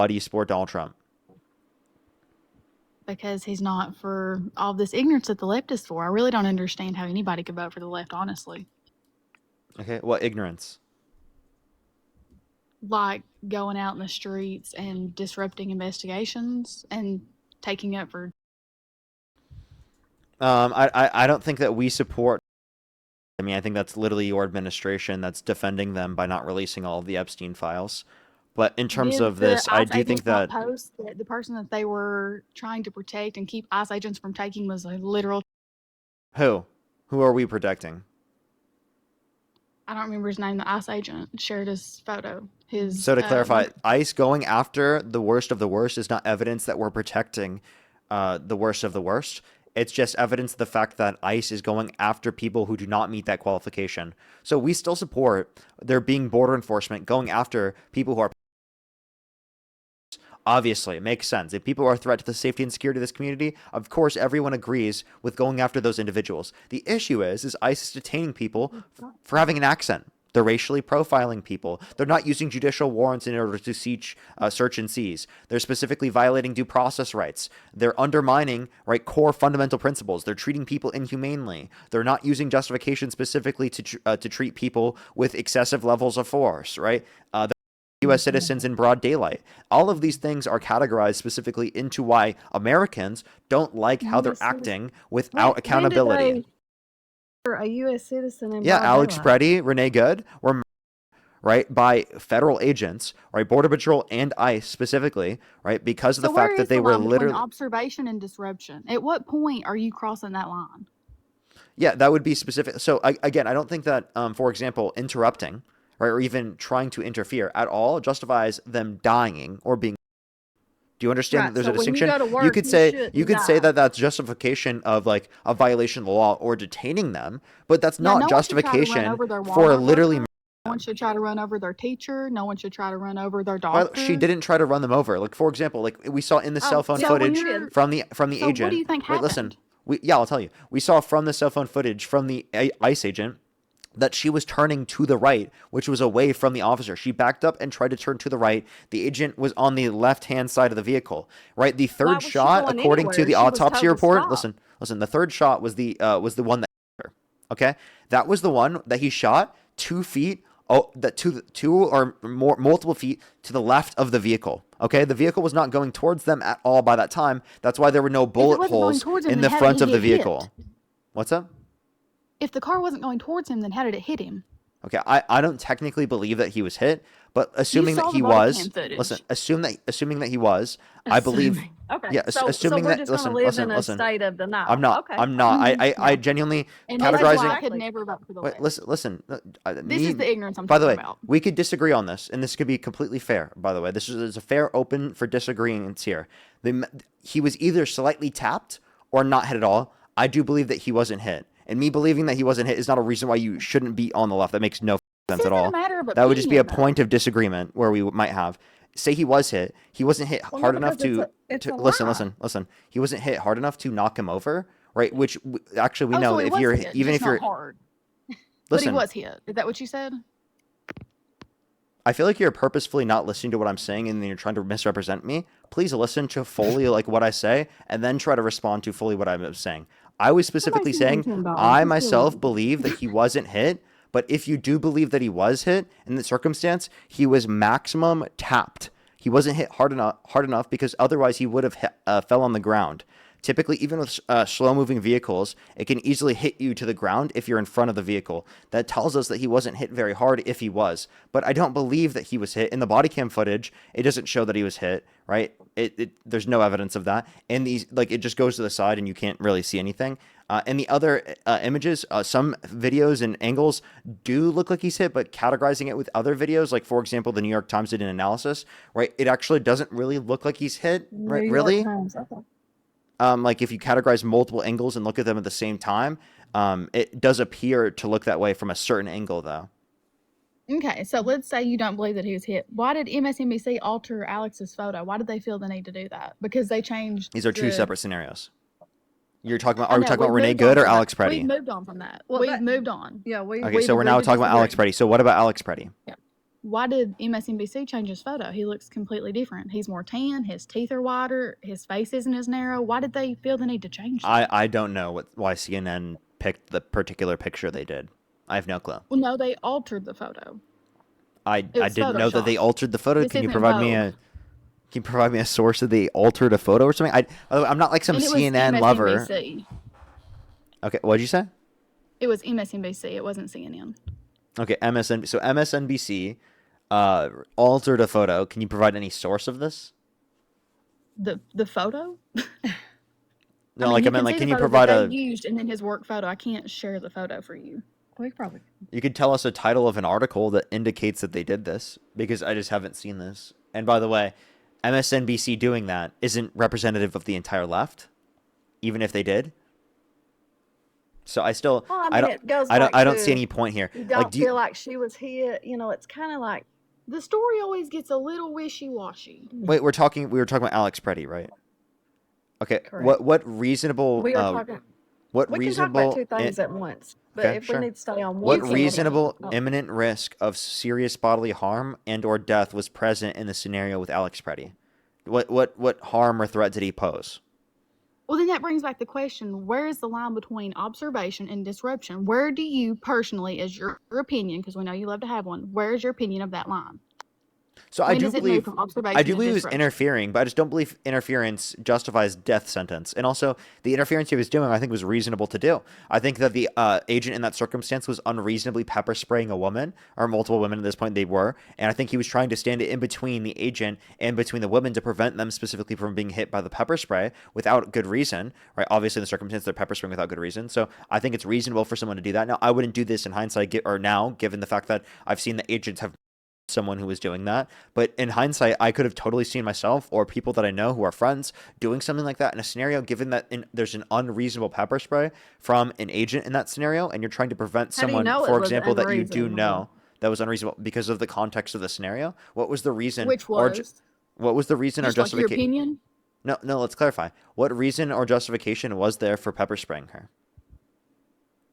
Why do you support Donald Trump? Because he's not for all this ignorance that the left is for. I really don't understand how anybody could vote for the left, honestly. Okay, what ignorance? Like going out in the streets and disrupting investigations and taking up for. I don't think that we support. I mean, I think that's literally your administration that's defending them by not releasing all of the Epstein files. But in terms Did of the this, I ICE do think agents not that post that the person that they were trying to protect and keep ICE agents from taking was a literal. who are we protecting? I don't remember his name. The ICE agent shared his photo. His So to clarify, ICE going after the worst of the worst is not evidence that we're protecting the worst of the worst. It's just evidence of the fact that ICE is going after people who do not meet that qualification. So we still support there being border enforcement going after people who are. Obviously, it makes sense. If people are a threat to the safety and security of this community, of course, everyone agrees with going after those individuals. The issue is ICE is detaining people for having an accent. They're racially profiling people. They're not using judicial warrants in order to search and seize. They're specifically violating due process rights. They're undermining core fundamental principles. They're treating people inhumanely. They're not using justifications specifically to treat people with excessive levels of force. Right. U.S. citizens in broad daylight. All of these things are categorized specifically into why Americans don't like how they're acting without accountability. For a U.S. citizen in Yeah, broad Alex daylight. Pretti, Renee Good were by federal agents, Border Patrol and ICE specifically, because of the fact that they were literally observation and disruption. At what point are you crossing that line? Yeah, that would be specific. So again, I don't think that, for example, interrupting, or even trying to interfere at all justifies them dying or being. Do you understand that there's a distinction? You could say that that's justification of a violation of the law or detaining them, but that's not justification for literally. No one should try to run over their teacher. No one should try to run over their doctor. She didn't try to run them over. For example, we saw in the cell phone footage from the agent. What do you think happened? Listen. I'll tell you. We saw from the cell phone footage from the ICE agent that she was turning to the right, which was away from the officer. She backed up and tried to turn to the right. The agent was on the left-hand side of the vehicle, right? The third shot, according to the autopsy report, listen, the third shot was the one that hit her, okay? That was the one that he shot 2 feet, two or more, multiple feet to the left of the vehicle, okay? The vehicle was not going towards them at all by that time. That's why there were no bullet holes in the front of the vehicle. What's up? If the car wasn't going towards him, then how did it hit him? Okay, I don't technically believe that he was hit, but assuming that he was, assuming that he was, I believe. Okay. Yeah, assuming we're that. Just live in a state of denial. I'm not. Okay. I'm not. I genuinely and categorizing. I could never vote for the left. Listen. This is the ignorance I'm by the talking way, about. we could disagree on this, and this could be completely fair. By the way, this is a fair open for disagreements here. He was either slightly tapped or not hit at all. I do believe that he wasn't hit. And me believing that he wasn't hit is not a reason why you shouldn't be on the left. That makes no sense at all. That would just be a point of disagreement where we might have. Say he was hit. He wasn't hit hard enough to listen. He wasn't hit hard enough to knock him over, right? Which actually we know that if you're hit, even if you're hard. Listen, but he was hit. Is that what you said? I feel like you're purposefully not listening to what I'm saying and then you're trying to misrepresent me. Please listen to fully what I say and then try to respond to fully what I'm saying. I was specifically saying I myself believe that he wasn't hit, but if you do believe that he was hit in the circumstance, he was maximum tapped. He wasn't hit hard enough because otherwise he would have fell on the ground. Typically, even with slow-moving vehicles, it can easily hit you to the ground if you're in front of the vehicle. That tells us that he wasn't hit very hard if he was. But I don't believe that he was hit. In the body cam footage, it doesn't show that he was hit, right? There's no evidence of that. And it just goes to the side and you can't really see anything. And the other images, some videos and angles do look like he's hit, but categorizing it with other videos, like, for example, the New York Times did an analysis, right? It actually doesn't really look like he's hit, right? Really? If you categorize multiple angles and look at them at the same time, it does appear to look that way from a certain angle, though. Okay, so let's say you don't believe that he was hit. Why did MSNBC alter Alex's photo? Why did they feel the need to do that? Because they changed. These are two separate scenarios. You're talking about? Are we talking about Renee Good or Alex Pretti? We've moved on from that. We've moved on. Yeah, okay, so we're now talking about Alex Pretti. So what about Alex Pretti? Yeah. Why did MSNBC change his photo? He looks completely different. He's more tan. His teeth are wider. His face isn't as narrow. Why did they feel the need to change that? I don't know why CNN picked the particular picture they did. I have no clue. Well, no, they altered the photo. I was didn't know that they Photoshopped. altered the photo. This Can you isn't provide me Vogue. Can you provide me a source that they altered a photo or something? I'm not like some And it was CNN lover. MSNBC. Okay, what'd you say? It was MSNBC. It wasn't CNN. Okay, MSNBC. So MSNBC altered a photo. Can you provide any source of this? The photo? No, I mean, like I you meant can like see can the you photo provide that a they used and then his work photo. I can't share the photo for you. We probably. you could tell us a title of an article that indicates that they did this because I just haven't seen this. And by the way, MSNBC doing that isn't representative of the entire left, even if they did. So I still Well, I don't it goes I don't back I don't see to any point here. you Like don't do you, feel like she was hit. It's kind of like The story always gets a little wishy-washy. wait, we were talking about Alex Pretti, right? Okay, correct. what reasonable We are talking. what We can talk about reasonable two things at once, but okay, if sure. we need to stay on What one can. reasonable Oh, imminent risk of serious bodily harm and or death was present in the scenario with Alex Pretti? What harm or threat did he pose? Well, then that brings back the question, where is the line between observation and disruption? Where do you personally, as your opinion, because we know you love to have one, where is your opinion of that line? So When does it move from observation I do to believe he was disruption? interfering, but I just don't believe interference justifies death sentence. And also, the interference he was doing, I think, was reasonable to do. I think that the agent in that circumstance was unreasonably pepper spraying a woman, or multiple women at this point they were, and I think he was trying to stand in between the agent and between the women to prevent them specifically from being hit by the pepper spray without good reason, right? Obviously, in the circumstance, they're pepper spraying without good reason. So I think it's reasonable for someone to do that. Now, I wouldn't do this in hindsight, or now, given the fact that I've seen the agents have someone who was doing that. But in hindsight, I could have totally seen myself or people that I know who are friends doing something like that in a scenario, given that there's an unreasonable pepper spray from an agent in that scenario, and you're trying to prevent how do you someone, know it for was example, that you do unreasonable? know that was unreasonable because of the context of the scenario. What was the reason Which was what was the reason or just like your justification? opinion? No, let's clarify. What reason or justification was there for pepper spraying her?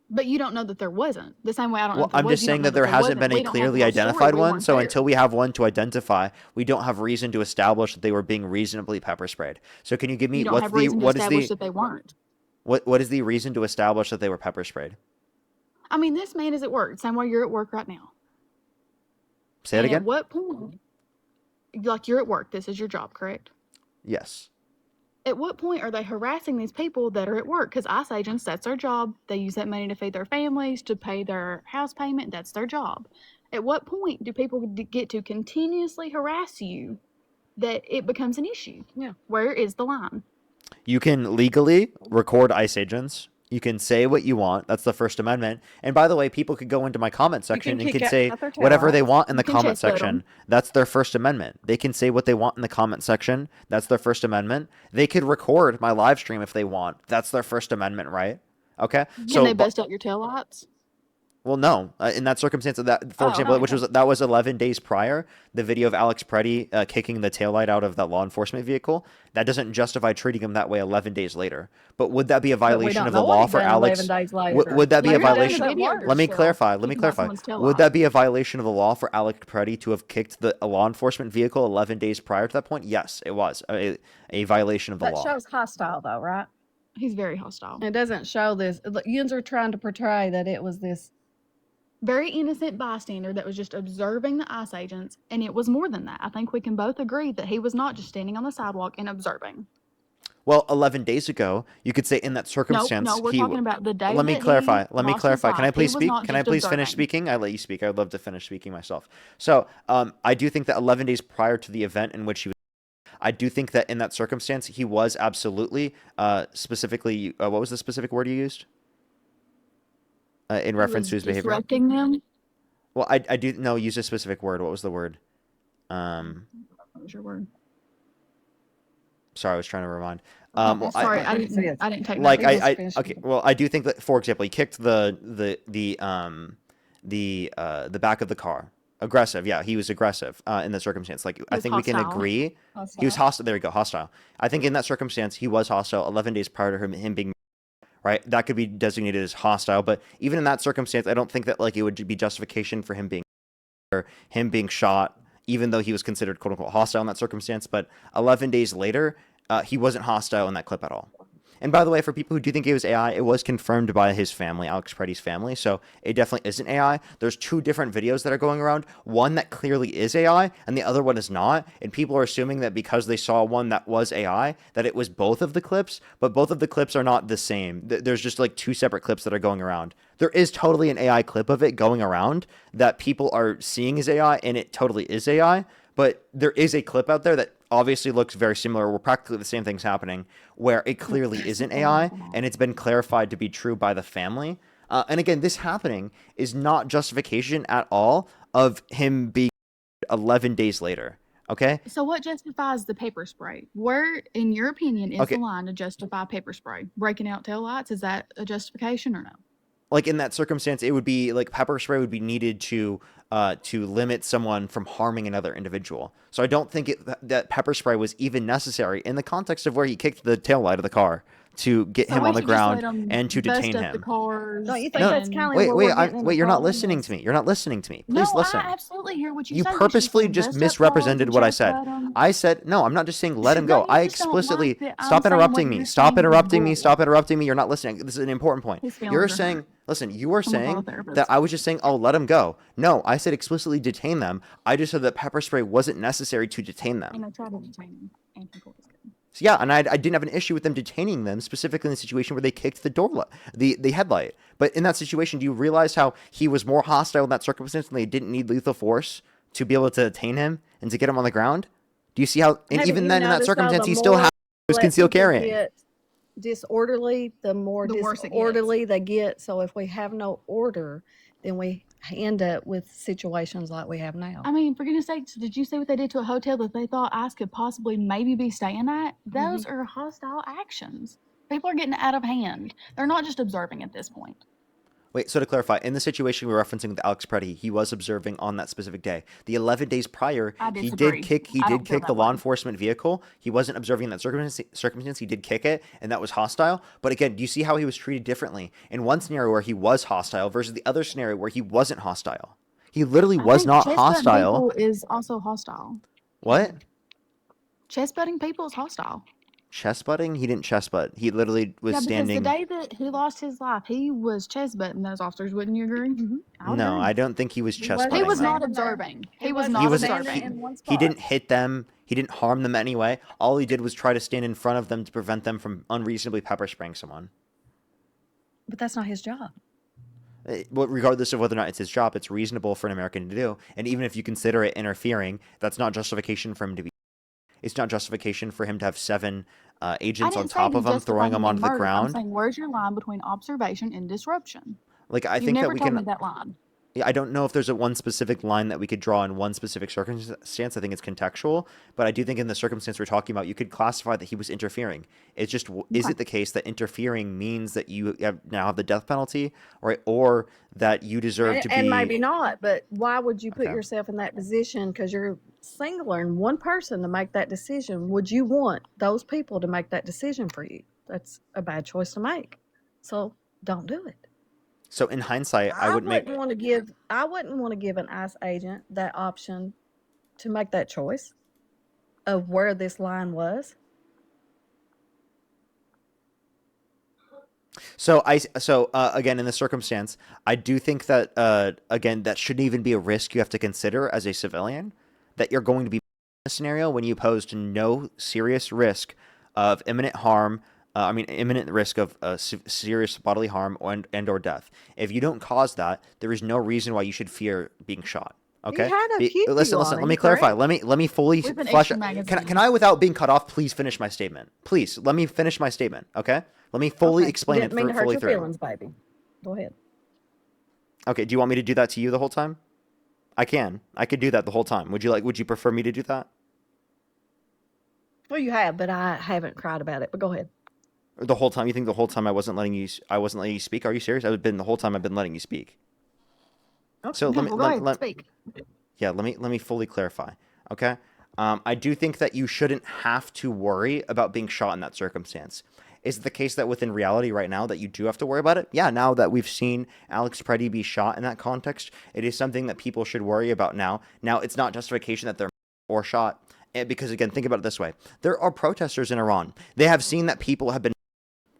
But you don't know that there wasn't. The same way I don't know Well, if there I'm was. just You don't saying know that there there hasn't wasn't. been a We don't have clearly no story. identified We one. weren't So there. until we have one to identify, we don't have reason to establish that they were being reasonably pepper sprayed. So can you give me You don't have reason to what is establish the that they weren't. what is the reason to establish that they were pepper sprayed? I mean, this man is at work. Same way you're at work right now. Say it And at again? what point, like you're at work, this is your job, correct? Yes. At what point are they harassing these people that are at work? Because ICE agents, that's their job. They use that money to feed their families, to pay their house payment. That's their job. At what point do people get to continuously harass you that it becomes an issue? Yeah. Where is the line? You can legally record ICE agents. You can say what you want. That's the First Amendment. And by the way, people could go into my comment section and kick can say out their whatever they taillights. want in the You can comment chest vote 'em. section. That's their First Amendment. They can say what they want in the comment section. That's their First Amendment. They could record my live stream if they want. That's their First Amendment, right? Okay. Can they bust out your taillights? Well, no. In that circumstance, that for Oh, example, okay. that was 11 days prior, the video of Alex Pretti kicking the taillight out of that law enforcement vehicle, that doesn't justify treating him that way 11 days later. But would that be a But we violation don't of the know what law he for done Alex? 11 days later. Would that be a Maybe he done violation? it at work. Let me yourself clarify. Let me kicking out clarify. someone's taillight. Would that be a violation of the law for Alex Pretti to have kicked a law enforcement vehicle 11 days prior to that point? Yes, it was a violation of the That law. shows hostile, though, right? He's very hostile. It doesn't show this. Yins are trying to portray that it was this. Very innocent bystander that was just observing the ICE agents, and it was more than that. I think we can both agree that he was not just standing on the sidewalk and observing. Well, 11 days ago, you could say in that circumstance, No, we're talking about the day Let me that clarify. he Let me lost his clarify. Can I life. please He was speak? not Can I just please finish observing. speaking? I let you speak. I would love to finish speaking myself. So, I do think that 11 days prior to the event in which he was, I do think that in that circumstance, he was absolutely, specifically, what was the specific word you used? In He reference was to his behavior? disrupting them. Well, I do, no, use a specific word. What was the word? What was your word? Sorry, I was trying to remind. Well, Sorry, I didn't see it. I didn't take Like notes. okay, well, I do think that, for example, he kicked the back of the car. Aggressive, yeah, he was aggressive in the circumstance. Like, I was think we can hostile. agree he was hostile. There we go, hostile. I think in that circumstance he was hostile 11 days prior to him being right. That could be designated as hostile, but even in that circumstance, I don't think that like it would be justification for him being him being shot, even though he was considered quote unquote hostile in that circumstance. But 11 days later, he wasn't hostile in that clip at all. And by the way, for people who do think it was AI, it was confirmed by his family, Alex Pretti's family. So it definitely isn't AI. There's two different videos that are going around. One that clearly is AI, and the other one is not. And people are assuming that because they saw one that was AI, that it was both of the clips. But both of the clips are not the same. There's just like two separate clips that are going around. There is totally an AI clip of it going around that people are seeing as AI, and it totally is AI. But there is a clip out there that obviously looks very similar, where practically the same thing's happening, where it clearly isn't AI, and it's been clarified to be true by the family. And again, this happening is not justification at all of him being 11 days later. Okay? So what justifies the pepper spray? Where, in your opinion, is the line to justify pepper spray? Breaking out taillights, is that a justification or no? Like in that circumstance, it would be like pepper spray would be needed to limit someone from harming another individual. So I don't think that pepper spray was even necessary in the context of where he kicked the taillight of the car to get him on the ground and to detain him. Don't you think that's kind of Wait, you're not listening to me. You're not listening to me. Please listen. I absolutely hear what you You say. purposefully just misrepresented what I said. I said, no, I'm not just saying let him go. I explicitly, stop interrupting me. Stop interrupting me. Stop interrupting me. You're not listening. This is an important point. You're saying, listen, you are saying that I was just saying, oh, let him go. No, I said explicitly detain them. I just said that pepper spray wasn't necessary to detain them. And I tried to detain him. So yeah, and I didn't have an issue with them detaining them, specifically in the situation where they kicked the headlight. But in that situation, do you realize how he was more hostile in that circumstance, and they didn't need lethal force to be able to detain him and to get him on the ground? Do you see how? And even then, in that circumstance, he still was concealed carrying. Disorderly, the more worse it disorderly they get. So if we have no order, then we end up with situations like we have now. I mean, for goodness sakes, did you see what they did to a hotel that they thought ICE could possibly maybe be staying at? Those are hostile actions. People are getting out of hand. They're not just observing at this point. Wait, so to clarify, in the situation we're referencing with Alex Pretti, he was observing on that specific day. The 11 days prior, he did kick the law enforcement vehicle. He wasn't observing in that circumstance. He did kick it, and that was hostile. But again, do you see how he was treated differently in one scenario where he was hostile versus the other scenario where he wasn't hostile? He literally was not hostile. Is also hostile. What? Chest butting people is hostile. Chest butting? He didn't chest butt. He literally was standing. Because the day that he lost his life, he was chest butting those officers. Wouldn't you agree? No, I don't think he was chest butting. He was not observing. He was not observing. He didn't hit them. He didn't harm them anyway. All he did was try to stand in front of them to prevent them from unreasonably pepper spraying someone. But that's not his job. Well, regardless of whether or not it's his job, it's reasonable for an American to do. And even if you consider it interfering, that's not justification for him to be. It's not justification for him to have 7 agents on top of him, throwing him onto the ground. I'm saying, where's your line between observation and disruption? Like, I think that we can. That line. Yeah, I don't know if there's one specific line that we could draw in one specific circumstance. I think it's contextual, but I do think in the circumstance we're talking about, you could classify that he was interfering. It's just, is it the case that interfering means that you now have the death penalty, or that you deserve to be? And maybe not, but why would you put yourself in that position? Because you're singling one person to make that decision. Would you want those people to make that decision for you? That's a bad choice to make. So don't do it. So in hindsight, I wouldn't want to give an ICE agent that option to make that choice of where this line was. So again, in the circumstance, I do think that again, that shouldn't even be a risk you have to consider as a civilian, that you're going to be in a scenario when you pose to no serious risk of imminent harm. Imminent risk of serious bodily harm and or death. If you don't cause that, there is no reason why you should fear being shot. Okay. Listen. Let me clarify. Let me fully flesh. Can I, without being cut off, please finish my statement? Please let me finish my statement. Okay. Let me fully explain it fully through. Feelings, baby. Go ahead. Okay. Do you want me to do that to you the whole time? I can. I could do that the whole time. Would you prefer me to do that? Well, you have, but I haven't cried about it. But go ahead. The whole time? You think the whole time I wasn't letting you speak? Are you serious? The whole time I've been letting you speak. Okay. So let me speak. Yeah, let me fully clarify. Okay? I do think that you shouldn't have to worry about being shot in that circumstance. Is it the case that within reality right now that you do have to worry about it? Yeah, now that we've seen Alex Pretti be shot in that context, it is something that people should worry about now. Now, it's not justification that they're or shot. Because again, think about it this way. There are protesters in Iran. They have seen that people have been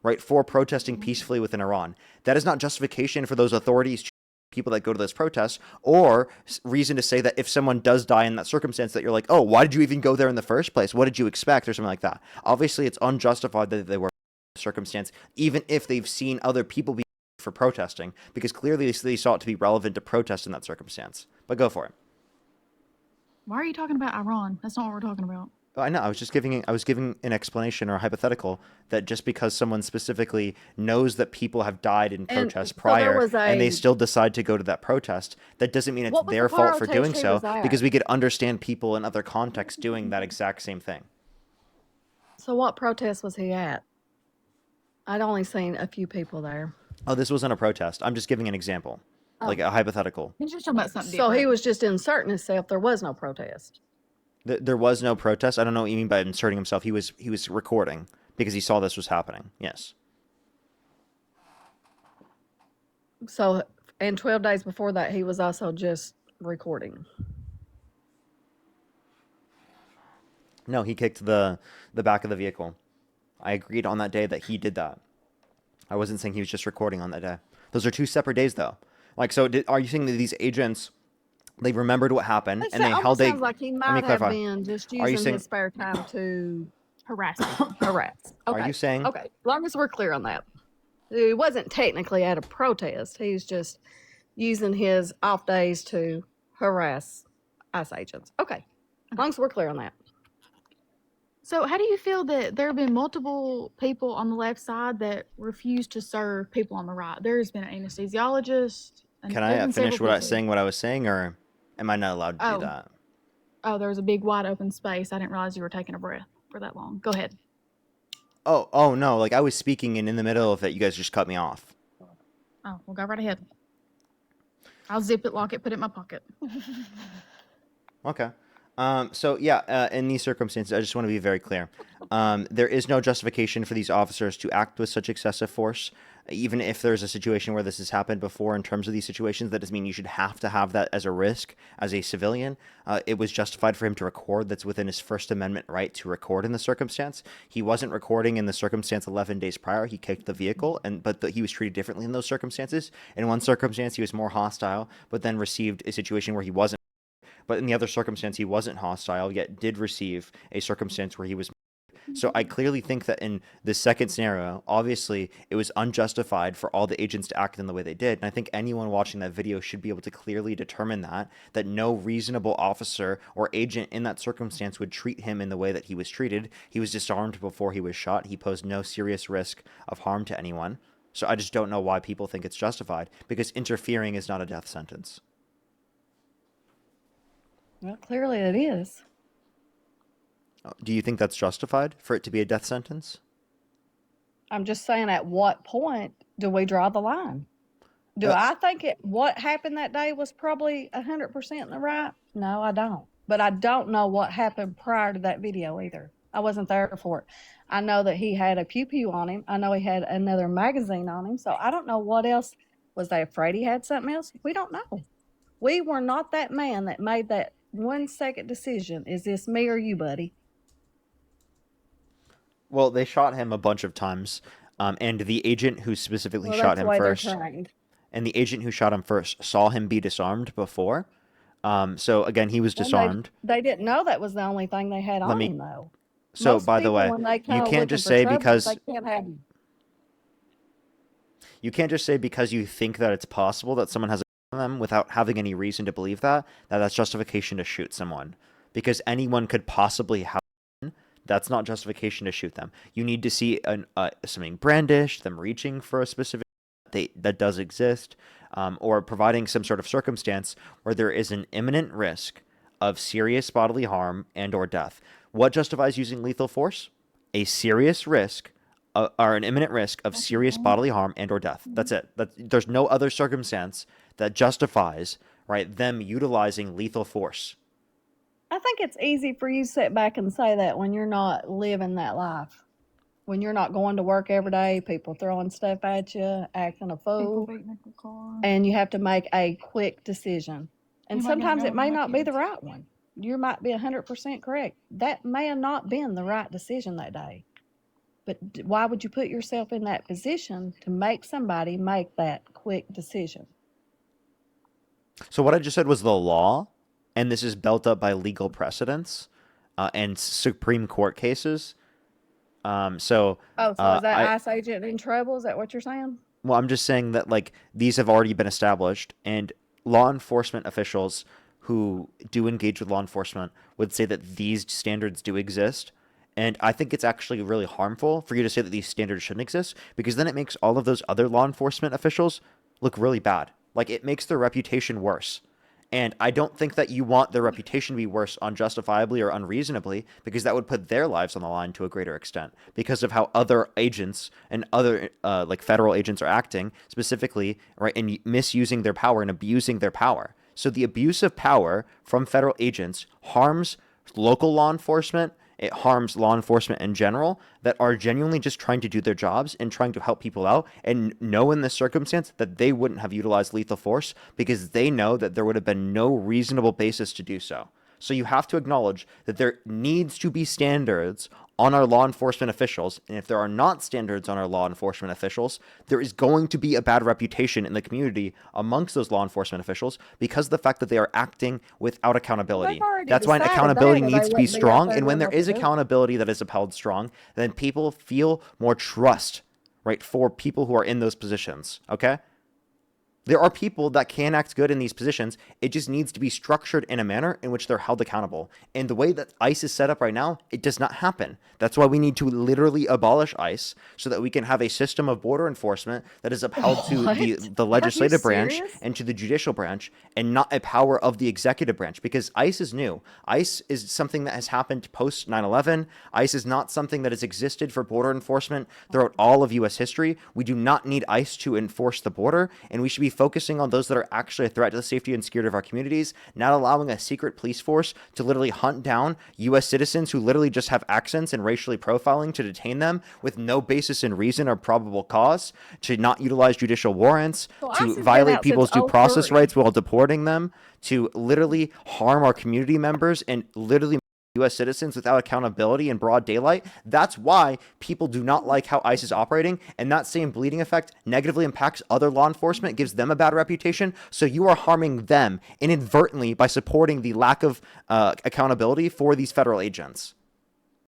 right for protesting peacefully within Iran. That is not justification for those authorities to people that go to those protests, or reason to say that if someone does die in that circumstance that you're like, oh, why did you even go there in the first place? What did you expect? Or something like that. Obviously, it's unjustified that they were in the circumstance, even if they've seen other people be for protesting, because clearly they saw it to be relevant to protest in that circumstance. But go for it. Why are you talking about Iran? That's not what we're talking about. I know. I was giving an explanation or a hypothetical that just because someone specifically knows that people have died in protest prior and they still decide to go to that protest, that doesn't mean it's their fault for doing so, because we could understand people in other contexts doing that exact same thing. So what protest was he at? I'd only seen a few people there. Oh, this wasn't a protest. I'm just giving an example, like a hypothetical. He's just talking about something So different. he was just inserting himself. There was no protest. There was no protest. I don't know what you mean by inserting himself. He was recording because he saw this was happening. Yes. So, and 12 days before that, he was also just recording. No, he kicked the back of the vehicle. I agreed on that day that he did that. I wasn't saying he was just recording on that day. Those are two separate days, though. Like, so are you saying that these agents, they remembered what happened and they held sounds like he might have been just using his spare time to harass. Okay. Are you saying? Okay, as long as we're clear on that. He wasn't technically at a protest. He's just using his off days to harass ICE agents. Okay, as long as we're clear on that. So how do you feel that there have been multiple people on the left side that refuse to serve people on the right? There's been an anesthesiologist. Can I finish what I was saying, or am I not allowed to do that? Oh, there was a big wide open space. I didn't realize you were taking a breath for that long. Go ahead. Oh no, like I was speaking and in the middle of it, you guys just cut me off. Oh, well, go right ahead. I'll zip it, lock it, put it in my pocket. Okay. So yeah, in these circumstances, I just want to be very clear. There is no justification for these officers to act with such excessive force. Even if there's a situation where this has happened before in terms of these situations, that doesn't mean you should have to have that as a risk as a civilian. It was justified for him to record. That's within his First Amendment right to record in the circumstance. He wasn't recording in the circumstance 11 days prior. He kicked the vehicle, but he was treated differently in those circumstances. In one circumstance, he was more hostile, but then received a situation where he wasn't. But in the other circumstance, he wasn't hostile, yet did receive a circumstance where he was. So I clearly think that in the second scenario, obviously, it was unjustified for all the agents to act in the way they did. And I think anyone watching that video should be able to clearly determine that no reasonable officer or agent in that circumstance would treat him in the way that he was treated. He was disarmed before he was shot. He posed no serious risk of harm to anyone. So I just don't know why people think it's justified, because interfering is not a death sentence. Well, clearly it is. Do you think that's justified for it to be a death sentence? I'm just saying, at what point do we draw the line? Do I think what happened that day was probably 100% in the right? No, I don't. But I don't know what happened prior to that video either. I wasn't there for it. I know that he had a pew-pew on him. I know he had another magazine on him. So I don't know what else. Was they afraid he had something else? We don't know. We were not that man that made that 1 second decision. Is this me or you, buddy? Well, they shot him a bunch of times, and the agent who specifically shot him first, and the agent who shot him first saw him be disarmed before. So again, he was disarmed. They didn't know that was the only thing they had on him, though. So Most by the way, you can't just say because you can't just say because you think that it's possible that someone has a gun on them without having any reason to believe that's justification to shoot someone, because anyone could possibly have. That's not justification to shoot them. You need to see something brandished, them reaching for a specific that does exist, or providing some sort of circumstance where there is an imminent risk of serious bodily harm and or death. What justifies using lethal force? A serious risk or an imminent risk of serious bodily harm and or death. That's it. There's no other circumstance that justifies, right, them utilizing lethal force. I think it's easy for you to sit back and say that when you're not living that life. when you're not going to work every day, people throwing stuff at you, acting a People fool, beating up the car. and you have to make a quick decision. And You might not sometimes go it with may my not be the kids. right one. You might be 100% correct. That may have not been the right decision that day. But why would you put yourself in that position to make somebody make that quick decision? So what I just said was the law, and this is built up by legal precedents and Supreme Court cases. Oh, so is that I ICE agent in trouble? Is that what you're saying? well, I'm just saying that like these have already been established, and law enforcement officials who do engage with law enforcement would say that these standards do exist. And I think it's actually really harmful for you to say that these standards shouldn't exist, because then it makes all of those other law enforcement officials look really bad. Like it makes their reputation worse. And I don't think that you want their reputation to be worse unjustifiably or unreasonably, because that would put their lives on the line to a greater extent because of how other agents and other like federal agents are acting specifically, right, and misusing their power and abusing their power. So the abuse of power from federal agents harms local law enforcement. It harms law enforcement in general that are genuinely just trying to do their jobs and trying to help people out, and know in this circumstance that they wouldn't have utilized lethal force because they know that there would have been no reasonable basis to do so. So you have to acknowledge that there needs to be standards on our law enforcement officials. And if there are not standards on our law enforcement officials, there is going to be a bad reputation in the community amongst those law enforcement officials because of the fact that they are acting without accountability. That's why accountability needs to be strong. And when there is accountability that is upheld strong, then people feel more trust, right, for people who are in those positions. Okay? There are people that can act good in these positions. It just needs to be structured in a manner in which they're held accountable. And the way that ICE is set up right now, it does not happen. That's why we need to literally abolish ICE so that we can have a system of border enforcement that is upheld to the legislative branch and to the judicial branch, and not a power of the executive branch, because ICE is new. ICE is something that has happened post 9/11. ICE is not something that has existed for border enforcement throughout all of U.S. history. We do not need ICE to enforce the border, and we should be focusing on those that are actually a threat to the safety and security of our communities, not allowing a secret police force to literally hunt down U.S. citizens who literally just have accents and racially profiling to detain them with no basis in reason or probable cause, to not utilize judicial warrants, to violate people's due process rights while deporting them, to literally harm our community members and literally U.S. citizens without accountability in broad daylight. That's why people do not like how ICE is operating, and that same bleeding effect negatively impacts other law enforcement, gives them a bad reputation. So you are harming them inadvertently by supporting the lack of accountability for these federal agents.